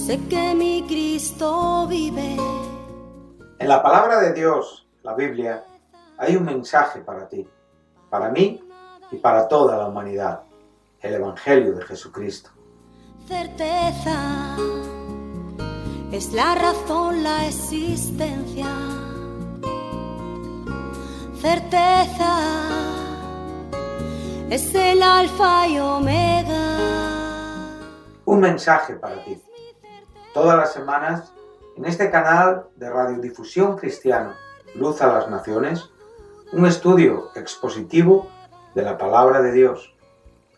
sé que mi Cristo vive. En la palabra de Dios, la Biblia, hay un mensaje para ti, para mí y para toda la humanidad, el Evangelio de Jesucristo. Certeza es la razón, la existencia. Certeza es el alfa y omega. Un mensaje para ti. Todas las semanas, en este canal de radiodifusión cristiana, Luz a las Naciones, un estudio expositivo de la palabra de Dios,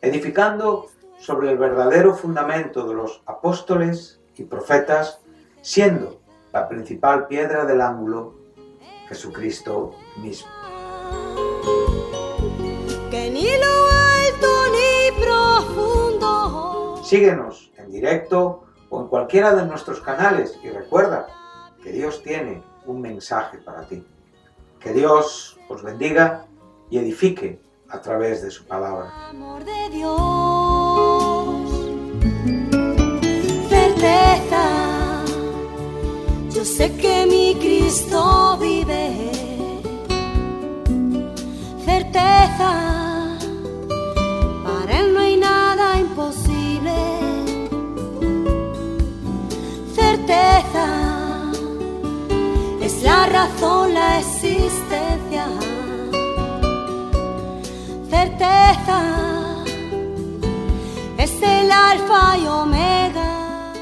edificando sobre el verdadero fundamento de los apóstoles y profetas, siendo la principal piedra del ángulo Jesucristo mismo. Que ni lo alto ni profundo. Síguenos en directo o en cualquiera de nuestros canales y recuerda que Dios tiene un mensaje para ti. Que Dios os bendiga y edifique a través de su palabra. Amor de Dios, certeza, yo sé que mi Cristo vive. Certeza, para Él no hay nada imposible. Certeza, es la razón, la existencia. Certeza, es el alfa y omega.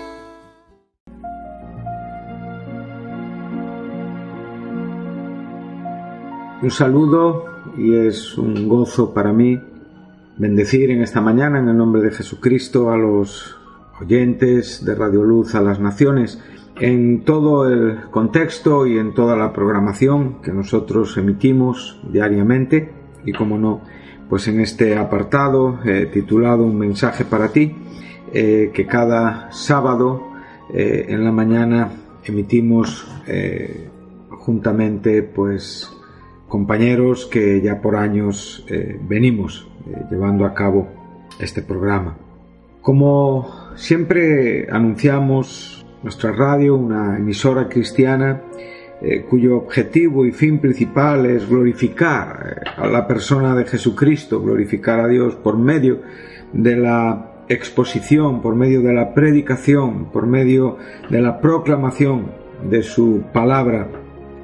Un saludo y es un gozo para mí bendecir en esta mañana en el nombre de Jesucristo a los oyentes de Radio Luz a las Naciones en todo el contexto y en toda la programación que nosotros emitimos diariamente y como no, pues en este apartado titulado Un mensaje para ti, que cada sábado en la mañana emitimos juntamente pues compañeros que ya por años venimos llevando a cabo este programa. Como siempre anunciamos, nuestra radio, una emisora cristiana cuyo objetivo y fin principal es glorificar a la persona de Jesucristo, glorificar a Dios por medio de la exposición, por medio de la predicación, por medio de la proclamación de su palabra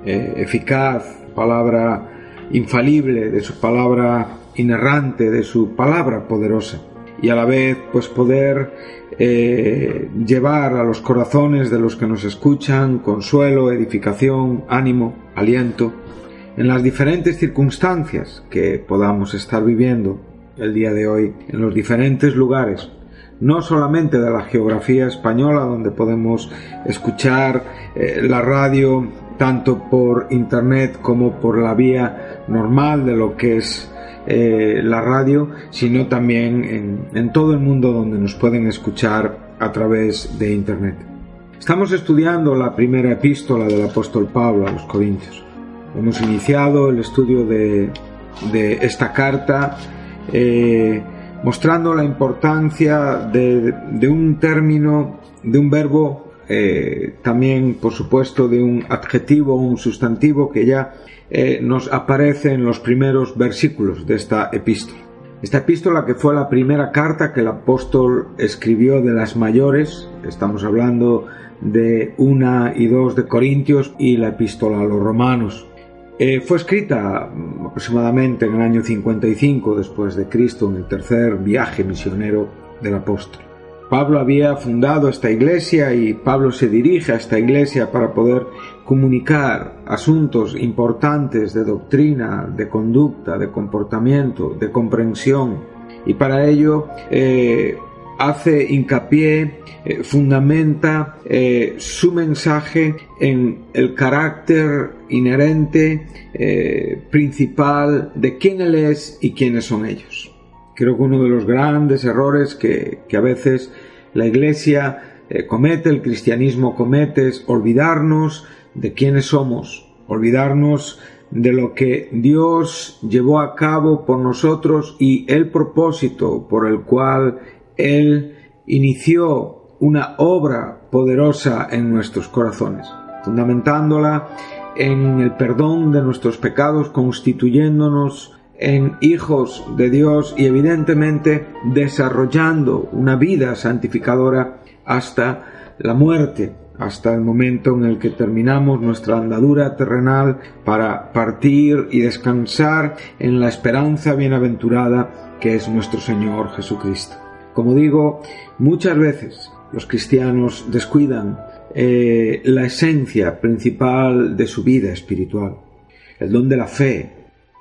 eficaz, palabra infalible, de su palabra inerrante, de su palabra poderosa, y a la vez pues poder llevar a los corazones de los que nos escuchan consuelo, edificación, ánimo, aliento en las diferentes circunstancias que podamos estar viviendo el día de hoy en los diferentes lugares, no solamente de la geografía española, donde podemos escuchar la radio tanto por internet como por la vía normal de lo que es la radio, sino también en todo el mundo donde nos pueden escuchar a través de internet. Estamos estudiando la primera epístola del apóstol Pablo a los Corintios. Hemos iniciado el estudio de esta carta mostrando la importancia de un término, de un verbo, también por supuesto de un adjetivo o un sustantivo que ya nos aparece en los primeros versículos de esta epístola. Esta epístola, que fue la primera carta que el apóstol escribió de las mayores, estamos hablando de 1 y 2 de Corintios y la epístola a los romanos. Fue escrita aproximadamente en el año 55 después de Cristo, en el tercer viaje misionero del apóstol. Pablo había fundado esta iglesia y Pablo se dirige a esta iglesia para poder comunicar asuntos importantes de doctrina, de conducta, de comportamiento, de comprensión, y para ello hace hincapié, fundamenta su mensaje en el carácter inherente, principal de quién Él es y quiénes son ellos. Creo que uno de los grandes errores que a veces la Iglesia comete, el cristianismo comete, es olvidarnos de quiénes somos, olvidarnos de lo que Dios llevó a cabo por nosotros y el propósito por el cual Él inició una obra poderosa en nuestros corazones, fundamentándola en el perdón de nuestros pecados, constituyéndonos en hijos de Dios y evidentemente desarrollando una vida santificadora hasta la muerte, hasta el momento en el que terminamos nuestra andadura terrenal para partir y descansar en la esperanza bienaventurada que es nuestro Señor Jesucristo. Como digo, muchas veces los cristianos descuidan la esencia principal de su vida espiritual, el don de la fe,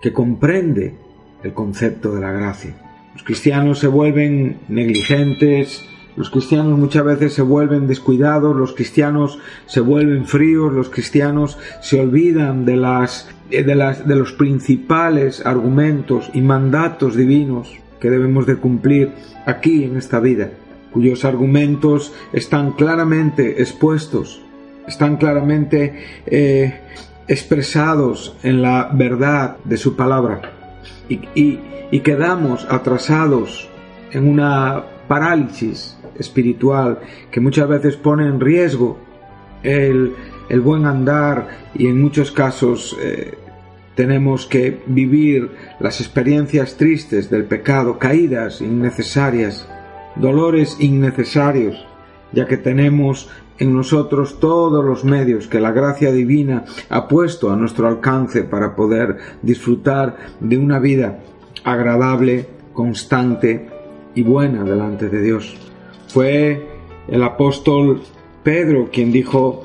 que comprende el concepto de la gracia. Los cristianos se vuelven negligentes, los cristianos muchas veces se vuelven descuidados, los cristianos se vuelven fríos, los cristianos se olvidan de los principales argumentos y mandatos divinos que debemos de cumplir aquí en esta vida, cuyos argumentos están claramente expuestos, están claramente expresados en la verdad de su palabra y quedamos atrasados en una parálisis espiritual que muchas veces pone en riesgo el buen andar y en muchos casos tenemos que vivir las experiencias tristes del pecado, caídas innecesarias, dolores innecesarios, ya que tenemos en nosotros todos los medios que la gracia divina ha puesto a nuestro alcance para poder disfrutar de una vida agradable, constante y buena delante de Dios. Fue el apóstol Pedro quien dijo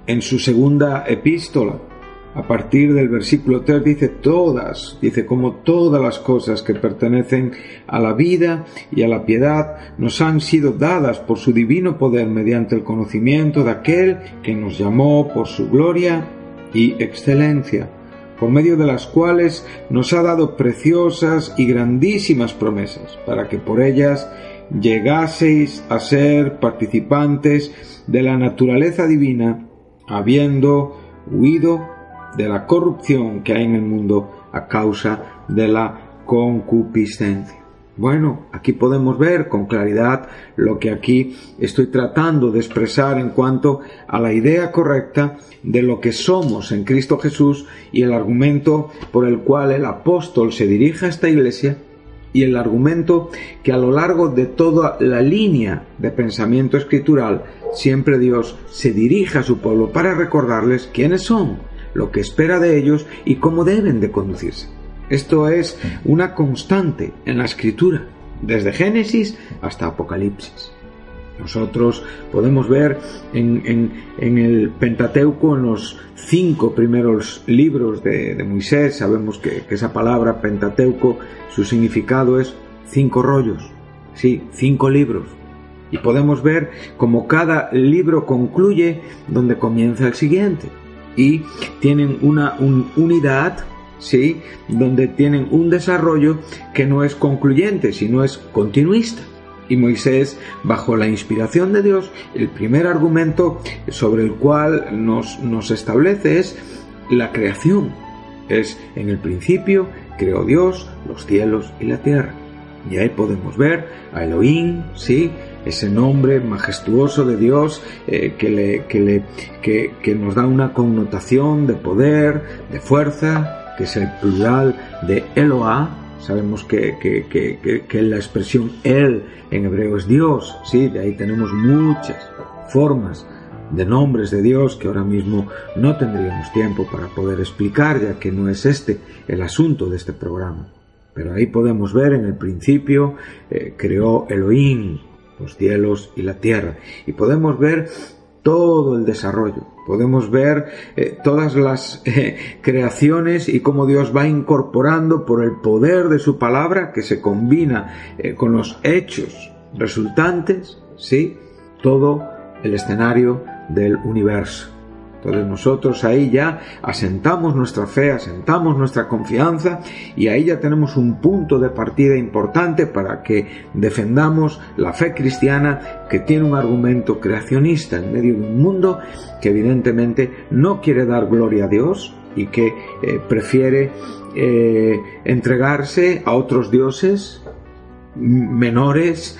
en su segunda epístola, a partir del versículo 3, dice como todas las cosas que pertenecen a la vida y a la piedad nos han sido dadas por su divino poder mediante el conocimiento de aquel que nos llamó por su gloria y excelencia, por medio de las cuales nos ha dado preciosas y grandísimas promesas, para que por ellas llegaseis a ser participantes de la naturaleza divina, habiendo huido de la corrupción que hay en el mundo a causa de la concupiscencia. Bueno, aquí podemos ver con claridad lo que aquí estoy tratando de expresar en cuanto a la idea correcta de lo que somos en Cristo Jesús y el argumento por el cual el apóstol se dirige a esta iglesia y el argumento que a lo largo de toda la línea de pensamiento escritural siempre Dios se dirige a su pueblo para recordarles quiénes son, lo que espera de ellos y cómo deben de conducirse. Esto es una constante en la Escritura, desde Génesis hasta Apocalipsis. Nosotros podemos ver en el Pentateuco, en los 5 primeros libros de Moisés, sabemos que esa palabra Pentateuco, su significado es 5 rollos, sí, 5 libros. Y podemos ver cómo cada libro concluye donde comienza el siguiente. Y tienen una unidad, ¿sí?, donde tienen un desarrollo que no es concluyente, sino es continuista. Y Moisés, bajo la inspiración de Dios, el primer argumento sobre el cual nos establece es la creación. Es en el principio creó Dios los cielos y la tierra. Y ahí podemos ver a Elohim, ¿sí?, ese nombre majestuoso de Dios que nos da una connotación de poder, de fuerza, que es el plural de Eloah. Sabemos que la expresión El en hebreo es Dios, ¿sí? De ahí tenemos muchas formas de nombres de Dios que ahora mismo no tendríamos tiempo para poder explicar, ya que no es este el asunto de este programa. Pero ahí podemos ver en el principio creó Elohim los cielos y la tierra, y podemos ver todo el desarrollo, podemos ver todas las creaciones y cómo Dios va incorporando por el poder de su palabra que se combina con los hechos resultantes, ¿sí?, todo el escenario del universo. Entonces nosotros ahí ya asentamos nuestra fe, asentamos nuestra confianza y ahí ya tenemos un punto de partida importante para que defendamos la fe cristiana, que tiene un argumento creacionista en medio de un mundo que evidentemente no quiere dar gloria a Dios y que prefiere entregarse a otros dioses menores,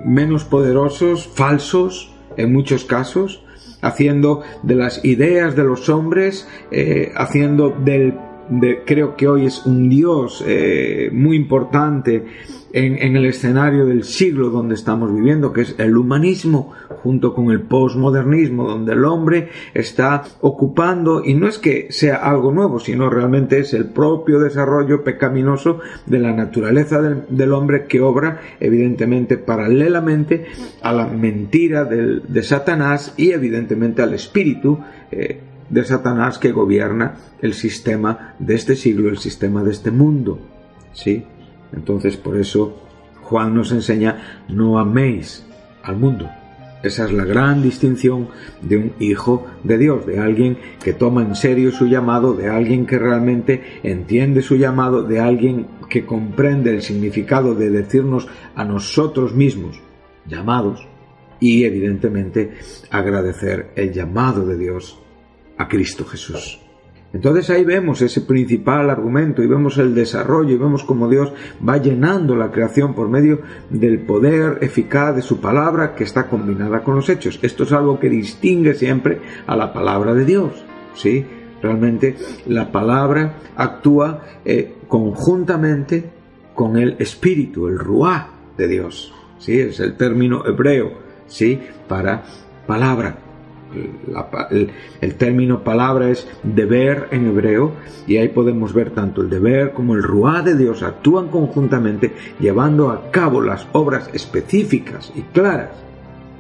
menos poderosos, falsos en muchos casos, haciendo de las ideas de los hombres, haciendo creo que hoy es un Dios muy importante en el escenario del siglo donde estamos viviendo, que es el humanismo junto con el posmodernismo, donde el hombre está ocupando, y no es que sea algo nuevo, sino realmente es el propio desarrollo pecaminoso de la naturaleza del hombre, que obra evidentemente paralelamente a la mentira de Satanás y evidentemente al espíritu de Satanás que gobierna el sistema de este siglo, el sistema de este mundo, ¿sí? Entonces, por eso Juan nos enseña: no améis al mundo. Esa es la gran distinción de un hijo de Dios, de alguien que toma en serio su llamado, de alguien que realmente entiende su llamado, de alguien que comprende el significado de decirnos a nosotros mismos llamados, y evidentemente agradecer el llamado de Dios a Cristo Jesús. Entonces ahí vemos ese principal argumento, y vemos el desarrollo, y vemos cómo Dios va llenando la creación por medio del poder eficaz de su palabra, que está combinada con los hechos. Esto es algo que distingue siempre a la palabra de Dios, ¿sí? Realmente la palabra actúa conjuntamente con el espíritu, el ruá de Dios, ¿sí? Es el término hebreo, ¿sí?, para palabra. El término palabra es deber en hebreo, y ahí podemos ver tanto el deber como el ruá de Dios actúan conjuntamente, llevando a cabo las obras específicas y claras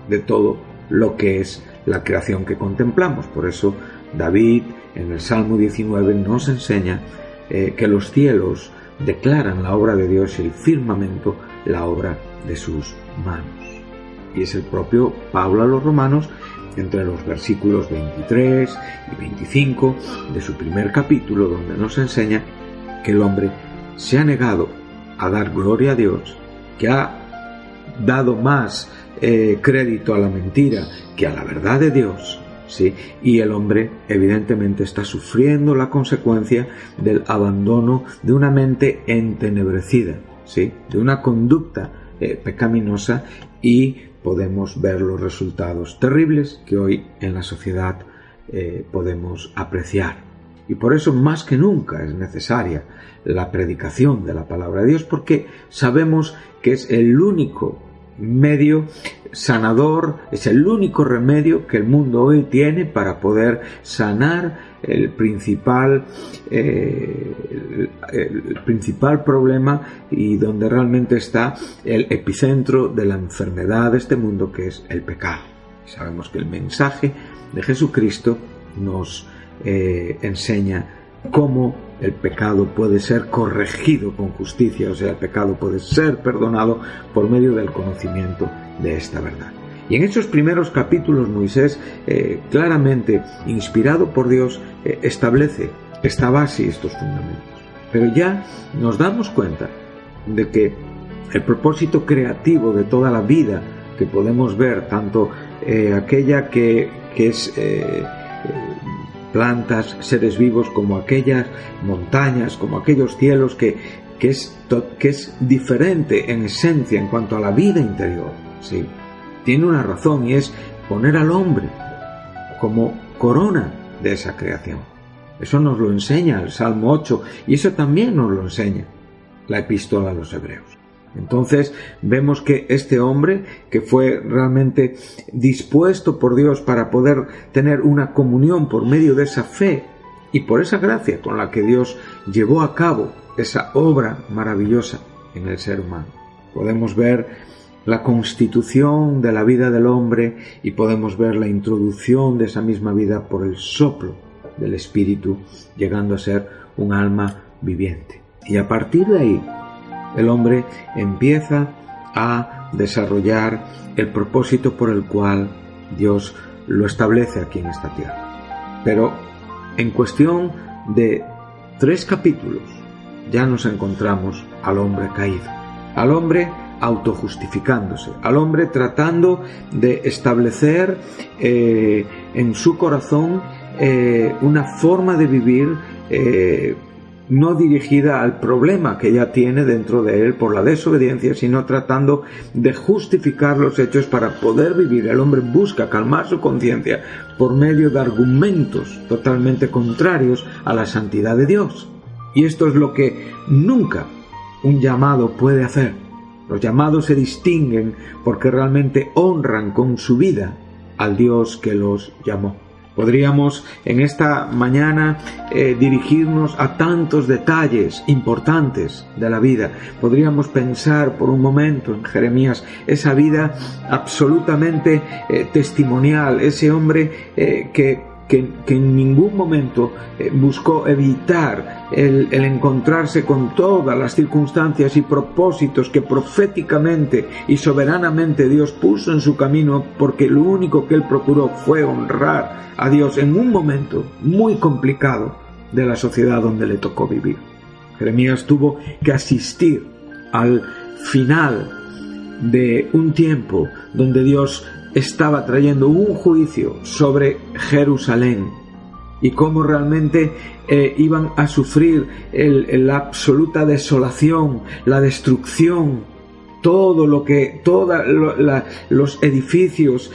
de todo lo que es la creación que contemplamos. Por eso David en el Salmo 19 nos enseña que los cielos declaran la obra de Dios y el firmamento la obra de sus manos. Y es el propio Pablo a los Romanos, entre los versículos 23 y 25 de su primer capítulo, donde nos enseña que el hombre se ha negado a dar gloria a Dios, que ha dado más crédito a la mentira que a la verdad de Dios, ¿sí? Y el hombre evidentemente está sufriendo la consecuencia del abandono de una mente entenebrecida, ¿sí?, de una conducta pecaminosa, y podemos ver los resultados terribles que hoy en la sociedad podemos apreciar. Y por eso más que nunca es necesaria la predicación de la palabra de Dios, porque sabemos que es el único medio sanador, es el único remedio que el mundo hoy tiene para poder sanar el principal problema, y donde realmente está el epicentro de la enfermedad de este mundo, que es el pecado. Sabemos que el mensaje de Jesucristo nos enseña cómo el pecado puede ser corregido con justicia, o sea, el pecado puede ser perdonado por medio del conocimiento de esta verdad. Y en estos primeros capítulos Moisés, claramente inspirado por Dios, establece esta base y estos fundamentos. Pero ya nos damos cuenta de que el propósito creativo de toda la vida que podemos ver, tanto aquella que es plantas, seres vivos, como aquellas montañas, como aquellos cielos, que es diferente en esencia en cuanto a la vida interior, ¿sí?, tiene una razón, y es poner al hombre como corona de esa creación. Eso nos lo enseña el Salmo 8, y eso también nos lo enseña la epístola a los Hebreos. Entonces vemos que este hombre, que fue realmente dispuesto por Dios para poder tener una comunión por medio de esa fe y por esa gracia con la que Dios llevó a cabo esa obra maravillosa en el ser humano, podemos ver la constitución de la vida del hombre, y podemos ver la introducción de esa misma vida por el soplo del Espíritu, llegando a ser un alma viviente. Y a partir de ahí el hombre empieza a desarrollar el propósito por el cual Dios lo establece aquí en esta tierra. Pero en cuestión de 3 capítulos ya nos encontramos al hombre caído, al hombre autojustificándose, al hombre tratando de establecer en su corazón una forma de vivir no dirigida al problema que ya tiene dentro de él por la desobediencia, sino tratando de justificar los hechos para poder vivir. El hombre busca calmar su conciencia por medio de argumentos totalmente contrarios a la santidad de Dios. Y esto es lo que nunca un llamado puede hacer. Los llamados se distinguen porque realmente honran con su vida al Dios que los llamó. Podríamos en esta mañana dirigirnos a tantos detalles importantes de la vida. Podríamos pensar por un momento en Jeremías, esa vida absolutamente testimonial, ese hombre que en ningún momento buscó evitar el encontrarse con todas las circunstancias y propósitos que proféticamente y soberanamente Dios puso en su camino, porque lo único que él procuró fue honrar a Dios en un momento muy complicado de la sociedad donde le tocó vivir. Jeremías tuvo que asistir al final de un tiempo donde Dios estaba trayendo un juicio sobre Jerusalén y cómo realmente iban a sufrir la absoluta desolación, la destrucción, todo lo que, los edificios.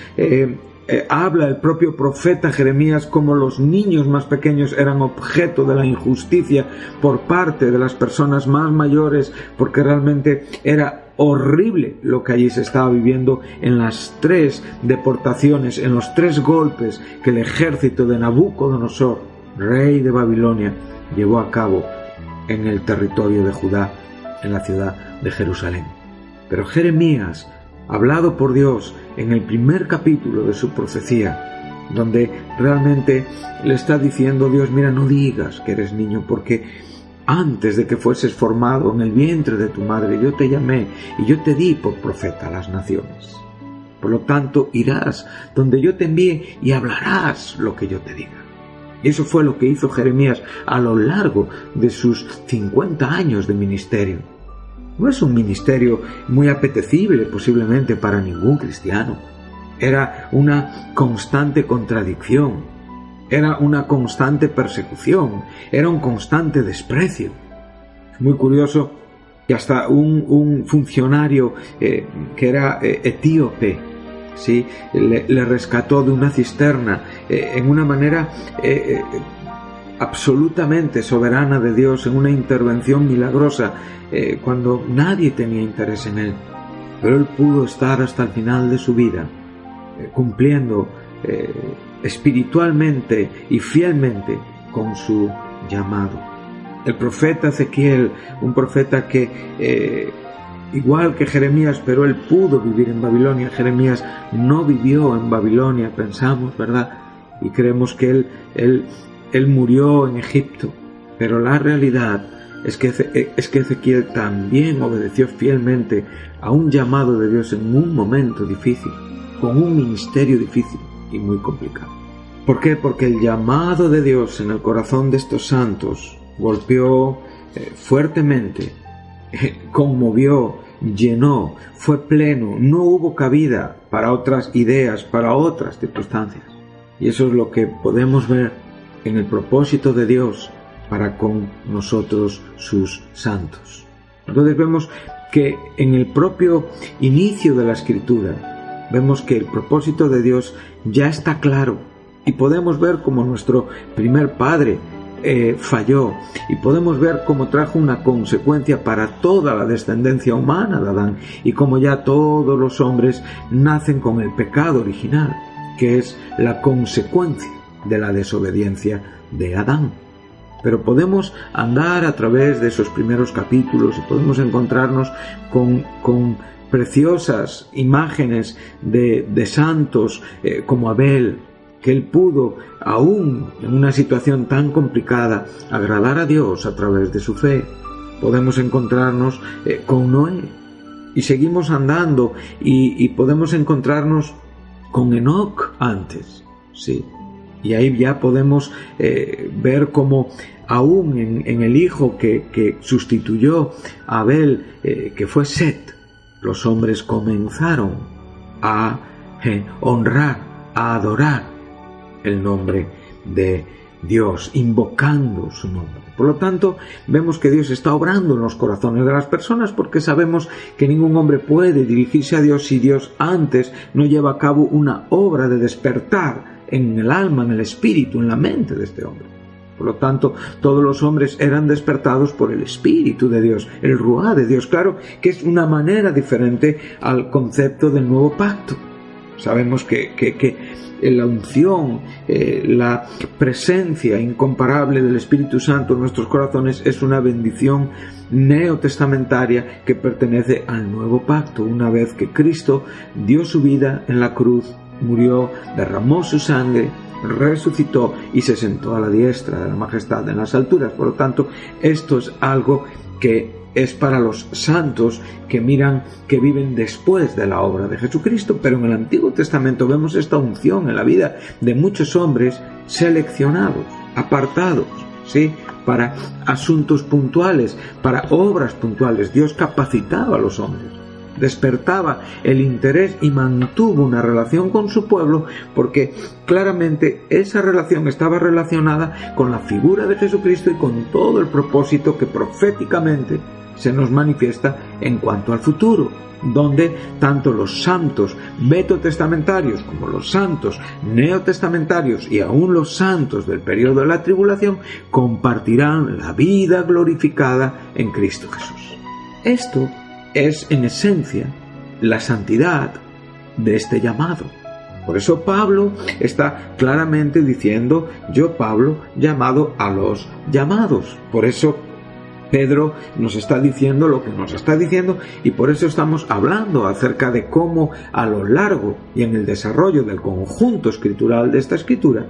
Habla el propio profeta Jeremías como los niños más pequeños eran objeto de la injusticia por parte de las personas más mayores, porque realmente era horrible lo que allí se estaba viviendo en las 3 deportaciones, en los 3 golpes que el ejército de Nabucodonosor, rey de Babilonia, llevó a cabo en el territorio de Judá, en la ciudad de Jerusalén. Pero Jeremías, hablado por Dios en el primer capítulo de su profecía, donde realmente le está diciendo Dios, mira, no digas que eres niño, porque antes de que fueses formado en el vientre de tu madre, yo te llamé y yo te di por profeta a las naciones. Por lo tanto, irás donde yo te envíe y hablarás lo que yo te diga. Y eso fue lo que hizo Jeremías a lo largo de sus 50 años de ministerio. No es un ministerio muy apetecible posiblemente para ningún cristiano. Era una constante contradicción, era una constante persecución, era un constante desprecio. Es muy curioso que hasta un funcionario que era etíope, ¿sí? le rescató de una cisterna en una manera absolutamente soberana de Dios, en una intervención milagrosa, cuando nadie tenía interés en él. Pero él pudo estar hasta el final de su vida cumpliendo espiritualmente y fielmente con su llamado. El profeta Ezequiel, un profeta que igual que Jeremías, pero él pudo vivir en Babilonia. Jeremías no vivió en Babilonia, pensamos, ¿verdad? Y creemos que él murió en Egipto, pero la realidad es que Ezequiel también obedeció fielmente a un llamado de Dios en un momento difícil, con un ministerio difícil y muy complicado. ¿Por qué? Porque el llamado de Dios en el corazón de estos santos golpeó fuertemente, conmovió, llenó, fue pleno, no hubo cabida para otras ideas, para otras circunstancias. Y eso es lo que podemos ver en el propósito de Dios para con nosotros, sus santos. Entonces vemos que en el propio inicio de la Escritura, vemos que el propósito de Dios ya está claro, y podemos ver cómo nuestro primer padre falló, y podemos ver cómo trajo una consecuencia para toda la descendencia humana de Adán, y cómo ya todos los hombres nacen con el pecado original, que es la consecuencia de la desobediencia de Adán. Pero podemos andar a través de esos primeros capítulos y podemos encontrarnos con preciosas imágenes de santos como Abel, que él pudo, aún en una situación tan complicada, agradar a Dios a través de su fe. Podemos encontrarnos con Noé, y seguimos andando y podemos encontrarnos con Enoc antes, sí. Y ahí ya podemos ver cómo aún en el hijo que sustituyó a Abel, que fue Set, los hombres comenzaron a honrar, a adorar el nombre de Dios, invocando su nombre. Por lo tanto, vemos que Dios está obrando en los corazones de las personas, porque sabemos que ningún hombre puede dirigirse a Dios si Dios antes no lleva a cabo una obra de despertar en el alma, en el espíritu, en la mente de este hombre. Por lo tanto, todos los hombres eran despertados por el Espíritu de Dios, el Ruá de Dios. Claro que es una manera diferente al concepto del nuevo pacto. Sabemos que la unción, la presencia incomparable del Espíritu Santo en nuestros corazones es una bendición neotestamentaria que pertenece al nuevo pacto, una vez que Cristo dio su vida en la cruz, murió, derramó su sangre, resucitó y se sentó a la diestra de la majestad en las alturas. Por lo tanto, esto es algo que es para los santos que miran, que viven después de la obra de Jesucristo. Pero en el Antiguo Testamento vemos esta unción en la vida de muchos hombres seleccionados, apartados, ¿sí?, para asuntos puntuales, para obras puntuales. Dios capacitaba a los hombres, despertaba el interés y mantuvo una relación con su pueblo, porque claramente esa relación estaba relacionada con la figura de Jesucristo y con todo el propósito que proféticamente se nos manifiesta en cuanto al futuro, donde tanto los santos veterotestamentarios como los santos neotestamentarios y aún los santos del periodo de la tribulación compartirán la vida glorificada en Cristo Jesús. Esto es en esencia la santidad de este llamado. Por eso Pablo está claramente diciendo: yo, Pablo, llamado a los llamados. Por eso Pedro nos está diciendo lo que nos está diciendo, y por eso estamos hablando acerca de cómo a lo largo y en el desarrollo del conjunto escritural de esta escritura,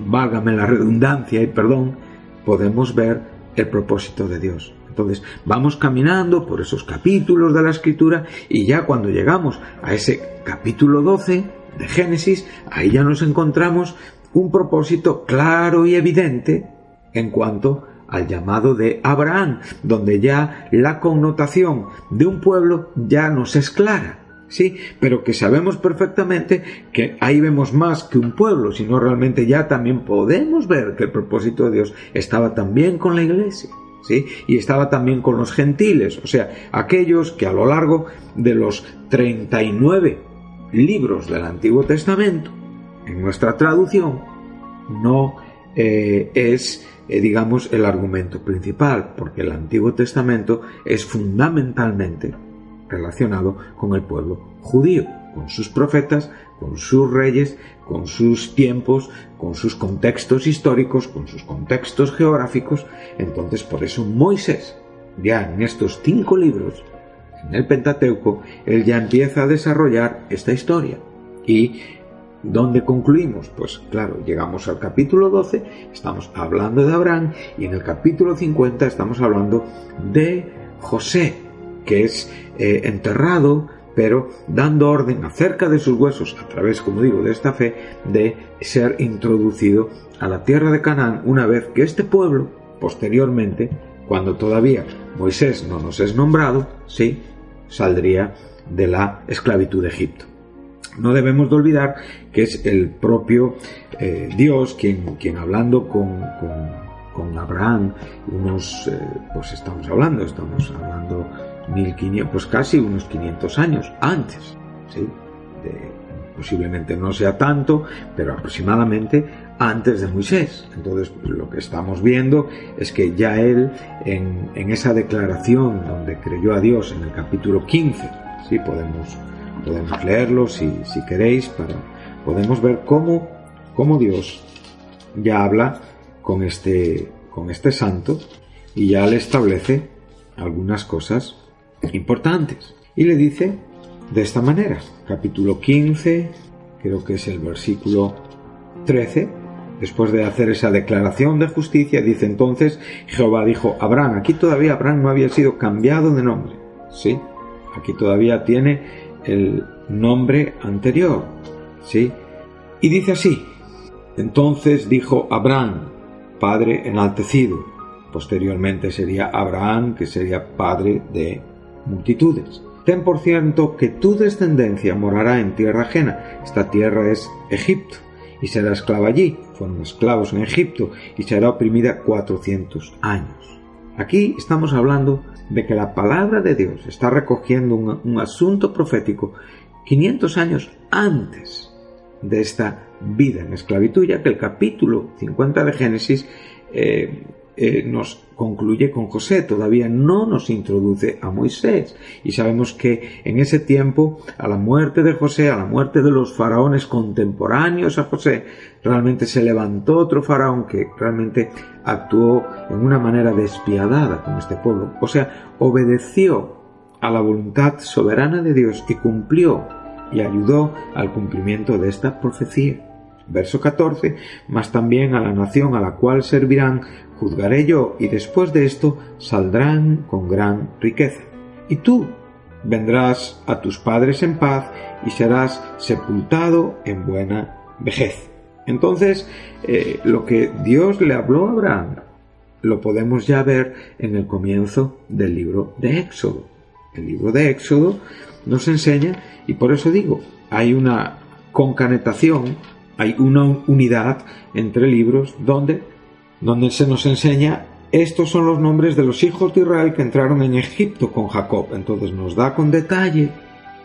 válgame la redundancia y perdón, podemos ver el propósito de Dios. Entonces vamos caminando por esos capítulos de la Escritura, y ya cuando llegamos a ese capítulo 12 de Génesis, ahí ya nos encontramos un propósito claro y evidente en cuanto al llamado de Abraham, donde ya la connotación de un pueblo ya nos es clara, ¿sí? Pero que sabemos perfectamente que ahí vemos más que un pueblo, sino realmente ya también podemos ver que el propósito de Dios estaba también con la iglesia, ¿sí? Y estaba también con los gentiles, o sea, aquellos que a lo largo de los 39 libros del Antiguo Testamento, en nuestra traducción, no es, digamos, el argumento principal, porque el Antiguo Testamento es fundamentalmente relacionado con el pueblo judío, con sus profetas, con sus reyes, con sus tiempos, con sus contextos históricos, con sus contextos geográficos. Entonces, por eso Moisés, ya en estos 5 libros, en el Pentateuco, él ya empieza a desarrollar esta historia. ¿Y dónde concluimos? Pues claro, llegamos al capítulo 12, estamos hablando de Abraham, y en el capítulo 50 estamos hablando de José, que es enterrado, pero dando orden acerca de sus huesos, a través, como digo, de esta fe, de ser introducido a la tierra de Canaán, una vez que este pueblo, posteriormente, cuando todavía Moisés no nos es nombrado, sí, saldría de la esclavitud de Egipto. No debemos de olvidar que es el propio Dios quien hablando con Abraham, pues estamos hablando 1500, pues casi unos 500 años antes, ¿sí? Posiblemente no sea tanto, pero aproximadamente antes de Moisés. Entonces, lo que estamos viendo es que ya él, en esa declaración donde creyó a Dios en el capítulo 15, ¿sí? Podemos leerlo si queréis, podemos ver cómo Dios ya habla con este santo y ya le establece algunas cosas importantes. Y le dice de esta manera, capítulo 15, creo que es el versículo 13, después de hacer esa declaración de justicia, dice: entonces Jehová dijo a Abraham, aquí todavía Abraham no había sido cambiado de nombre, ¿sí? Aquí todavía tiene el nombre anterior, ¿sí? Y dice así: entonces dijo Abraham, padre enaltecido. Posteriormente sería Abraham, que sería padre de multitudes. Ten por cierto que tu descendencia morará en tierra ajena. Esta tierra es Egipto. y será esclava allí. Fueron esclavos en Egipto y será oprimida 400 años. Aquí estamos hablando de que la palabra de Dios está recogiendo un asunto profético 500 años antes de esta vida en esclavitud, ya que el capítulo 50 de Génesis nos concluye con José, todavía no nos introduce a Moisés, y sabemos que en ese tiempo, a la muerte de José, a la muerte de los faraones contemporáneos a José, realmente se levantó otro faraón que realmente actuó en una manera despiadada con este pueblo, o sea, obedeció a la voluntad soberana de Dios y cumplió y ayudó al cumplimiento de esta profecía. Verso 14, mas también a la nación a la cual servirán juzgaré yo, y después de esto saldrán con gran riqueza. Y tú vendrás a tus padres en paz y serás sepultado en buena vejez. Entonces, lo que Dios le habló a Abraham lo podemos ya ver en el comienzo del libro de Éxodo. El libro de Éxodo nos enseña, y por eso digo, hay una concatenación, hay una unidad entre libros donde se nos enseña, estos son los nombres de los hijos de Israel que entraron en Egipto con Jacob. Entonces nos da con detalle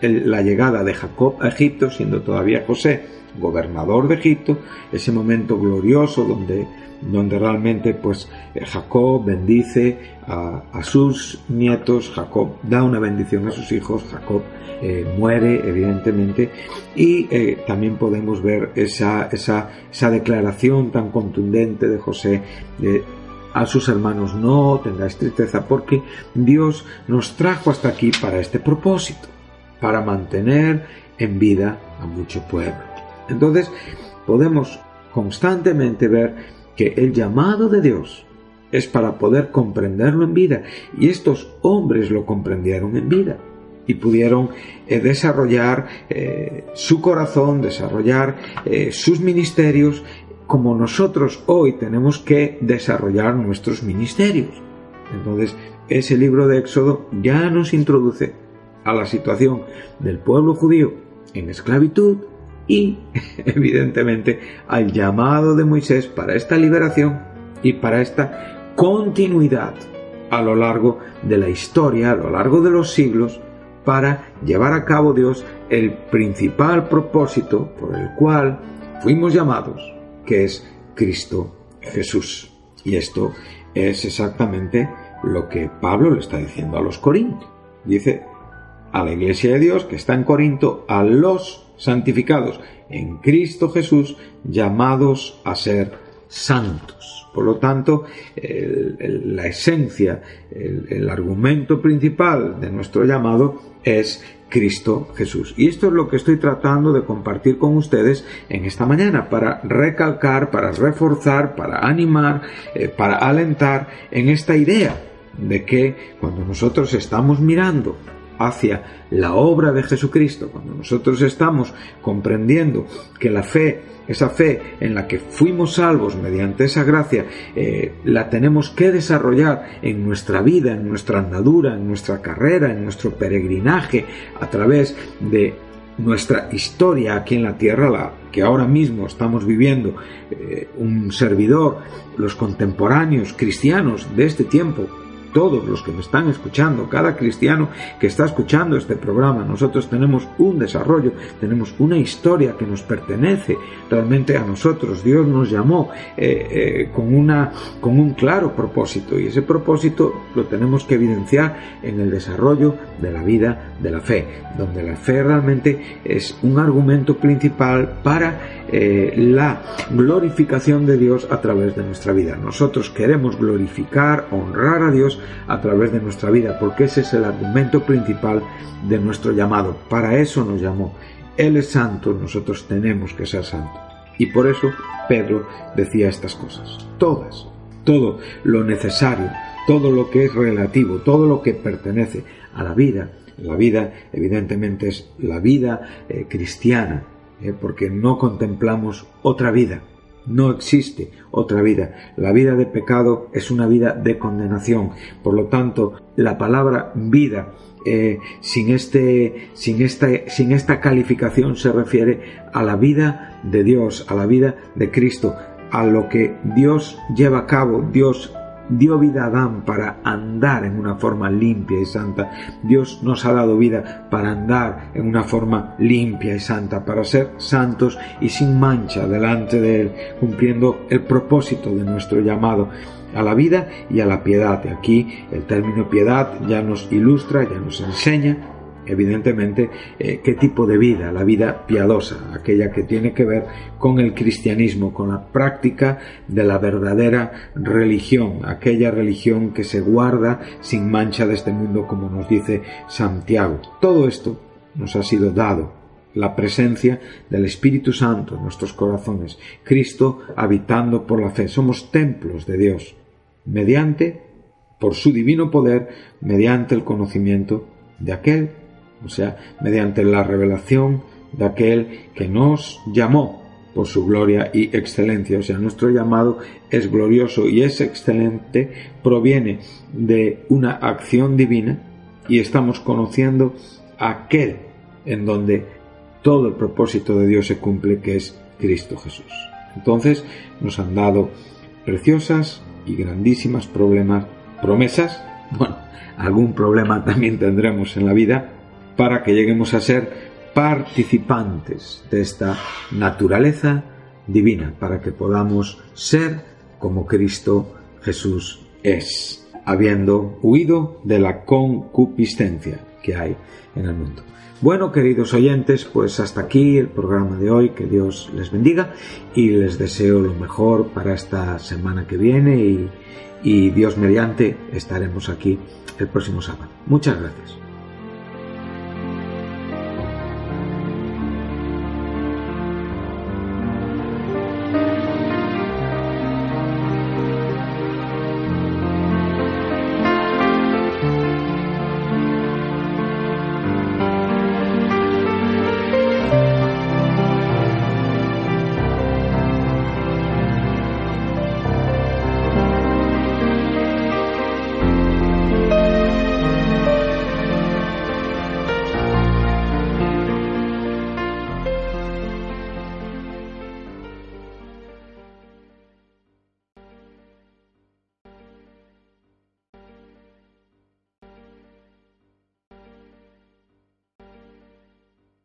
la llegada de Jacob a Egipto, siendo todavía José gobernador de Egipto, ese momento glorioso donde realmente pues Jacob bendice a sus nietos, Jacob da una bendición a sus hijos, Jacob muere evidentemente, y también podemos ver esa declaración tan contundente de José a sus hermanos: no tengáis tristeza, porque Dios nos trajo hasta aquí para este propósito, para mantener en vida a mucho pueblo. Entonces podemos constantemente ver que el llamado de Dios es para poder comprenderlo en vida, y estos hombres lo comprendieron en vida y pudieron desarrollar su corazón, desarrollar sus ministerios, como nosotros hoy tenemos que desarrollar nuestros ministerios. Entonces, ese libro de Éxodo ya nos introduce a la situación del pueblo judío en esclavitud y, evidentemente, al llamado de Moisés para esta liberación y para esta continuidad a lo largo de la historia, a lo largo de los siglos, para llevar a cabo Dios el principal propósito por el cual fuimos llamados, que es Cristo Jesús. Y esto es exactamente lo que Pablo le está diciendo a los corintios. Dice a la iglesia de Dios que está en Corinto, a los santificados en Cristo Jesús, llamados a ser santos. Por lo tanto, la esencia, el argumento principal de nuestro llamado es Cristo Jesús. Y esto es lo que estoy tratando de compartir con ustedes en esta mañana, para recalcar, para reforzar, para animar, para alentar en esta idea de que cuando nosotros estamos mirando hacia la obra de Jesucristo, cuando nosotros estamos comprendiendo que la fe, esa fe en la que fuimos salvos mediante esa gracia, la tenemos que desarrollar en nuestra vida, en nuestra andadura, en nuestra carrera, en nuestro peregrinaje, a través de nuestra historia aquí en la tierra, la que ahora mismo estamos viviendo, un servidor, los contemporáneos cristianos de este tiempo, todos los que me están escuchando, cada cristiano que está escuchando este programa, nosotros tenemos un desarrollo, tenemos una historia que nos pertenece realmente a nosotros. Dios nos llamó con un claro propósito, y ese propósito lo tenemos que evidenciar en el desarrollo de la vida de la fe, donde la fe realmente es un argumento principal para la glorificación de Dios a través de nuestra vida. Nosotros queremos glorificar, honrar a Dios a través de nuestra vida, porque ese es el argumento principal de nuestro llamado. Para eso nos llamó. Él es santo, nosotros tenemos que ser santos. Y por eso Pedro decía estas cosas, todas, todo lo necesario, todo lo que es relativo, todo lo que pertenece a la vida. La vida evidentemente es la vida cristiana, porque no contemplamos otra vida. No existe otra vida. La vida de pecado es una vida de condenación. Por lo tanto, la palabra vida sin esta calificación se refiere a la vida de Dios, a la vida de Cristo, a lo que Dios lleva a cabo. Dios dio vida a Adán para andar en una forma limpia y santa. Dios nos ha dado vida para andar en una forma limpia y santa, para ser santos y sin mancha delante de Él, cumpliendo el propósito de nuestro llamado a la vida y a la piedad. Y aquí el término piedad ya nos ilustra, ya nos enseña evidentemente qué tipo de vida, la vida piadosa, aquella que tiene que ver con el cristianismo, con la práctica de la verdadera religión, aquella religión que se guarda sin mancha de este mundo, como nos dice Santiago. Todo esto nos ha sido dado, la presencia del Espíritu Santo en nuestros corazones, Cristo habitando por la fe. Somos templos de Dios, por su divino poder, mediante el conocimiento de aquel, o sea, mediante la revelación de aquel que nos llamó por su gloria y excelencia. O sea, nuestro llamado es glorioso y es excelente, proviene de una acción divina y estamos conociendo aquel en donde todo el propósito de Dios se cumple, que es Cristo Jesús. Entonces nos han dado preciosas y grandísimas promesas. Bueno, algún problema también tendremos en la vida, para que lleguemos a ser participantes de esta naturaleza divina, para que podamos ser como Cristo Jesús es, habiendo huido de la concupiscencia que hay en el mundo. Bueno, queridos oyentes, pues hasta aquí el programa de hoy. Que Dios les bendiga y les deseo lo mejor para esta semana que viene y Dios mediante estaremos aquí el próximo sábado. Muchas gracias.